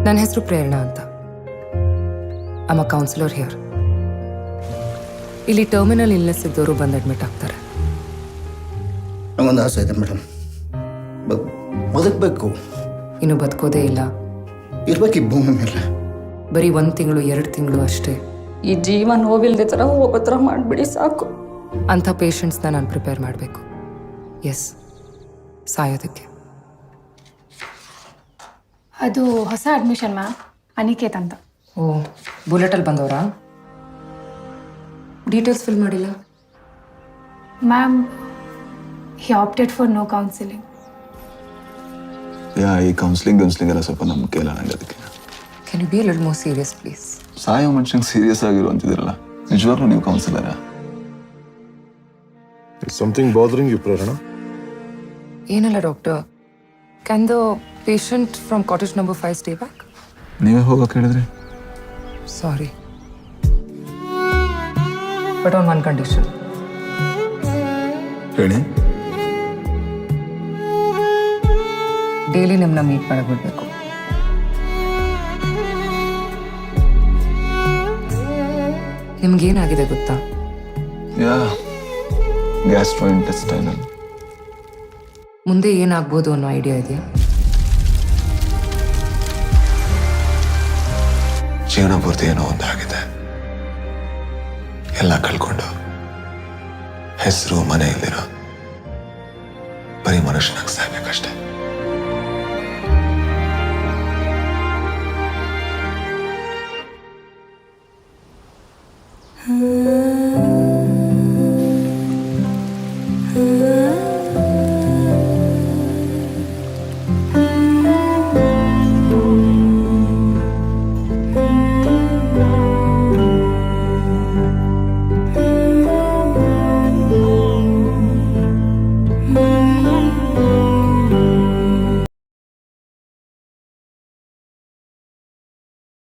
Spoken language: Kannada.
ನನ್ನ ಹೆಸರು ಪ್ರೇರಣಾ ಅಂತ. I am a counsellor here. ಇಲ್ಲಿ ಟರ್ಮಿನಲ್ ಇಲ್ನೆಸ್ ಇದ್ದವರು ಬಂದು ಅಡ್ಮಿಟ್ ಆಗ್ತಾರೆ. ನಮಗೊಂದು ಆಸೆ ಇದೆ ಮೇಡಮ್, ಬದುಕಬೇಕು. ಇನ್ನು ಬದುಕೋದೇ ಇಲ್ಲ. ಇರ್ಬೇಕು ಈ ಭೂಮಿ ಮೇಲೆ. ಬರೀ 1 ತಿಂಗಳು 2 ತಿಂಗಳು ಅಷ್ಟೇ. ಈ ಜೀವ ನೋವಿಲ್ದೆ ಥರ ಹೋಗೋ ಥರ ಮಾಡಿಬಿಡಿ ಸಾಕು. ಅಂಥ ಪೇಷಂಟ್ಸ್ನ ನಾನು ಪ್ರಿಪೇರ್ ಮಾಡಬೇಕು. ಎಸ್, ಸಾಯೋದಕ್ಕೆ. ಅದು ಹೊಸ ಅಡ್ಮಿಷನ್ ಮ್ಯಾಮ್, ಅನಿಕೇತ್ ಅಂತ. ಓ, ಬುಲೆಟಲ್ಲಿ ಬಂದವರಾ? ಡೀಟೇಲ್ಸ್ ಫಿಲ್ ಮಾಡಿಲ್ಲ ma'am. He opted for no counselling. ಈ ಕೌನ್ಸಿಲಿಂಗ್ ಎಲ್ಲ ಸ್ವಲ್ಪ ನಂಬಿಕೆ ಇಲ್ಲ ನಂಗೆ. ಅದಕ್ಕೆ can you be a little more serious please? ಸಾಯೋ ಮನುಷ್ಯಂಗೆ ಸೀರಿಯಸ್ ಆಗಿರು ಅಂತಿದ್ದೀರಲ್ಲ, ನಿಜವಾಗ್ಲೂ ನೀವು ಕೌನ್ಸಿಲರಾ? Is something bothering you, Prerana? ಏನಲ್ಲ doctor. Can the patient from cottage number 5 stay back? ನೀವೇ ಹೋಗಕ್ಕೆ ಹೇಳಿದ್ರಿ. Sorry, but on 1 condition. ಹೇಳಿ. ಡೈಲಿ ನಿಮ್ಮನ್ನ ಮೀಟ್ ಮಾಡಕ್ಕೆ ಬಿಡಬೇಕು. ನಿಮ್ಗೇನಾಗಿದೆ ಗೊತ್ತಾ? ಗ್ಯಾಸ್ಟ್ರೋಇಂಟೆಸ್ಟೈನಲ್. ಮುಂದೆ ಏನಾಗ್ಬೋದು ಅನ್ನೋ ಐಡಿಯಾ ಇದೆಯಾ? ಜೀವನ ಪೂರ್ತಿ ಏನೋ ಒಂದಾಗಿದೆ. ಎಲ್ಲ ಕಳ್ಕೊಂಡು ಹೆಸರು ಮನೆ ಇಲ್ಲಿರೋ ಬರೀ ಮನುಷ್ಯನಾಗಿ ಸಾಯ್ಬೇಕಷ್ಟೆ.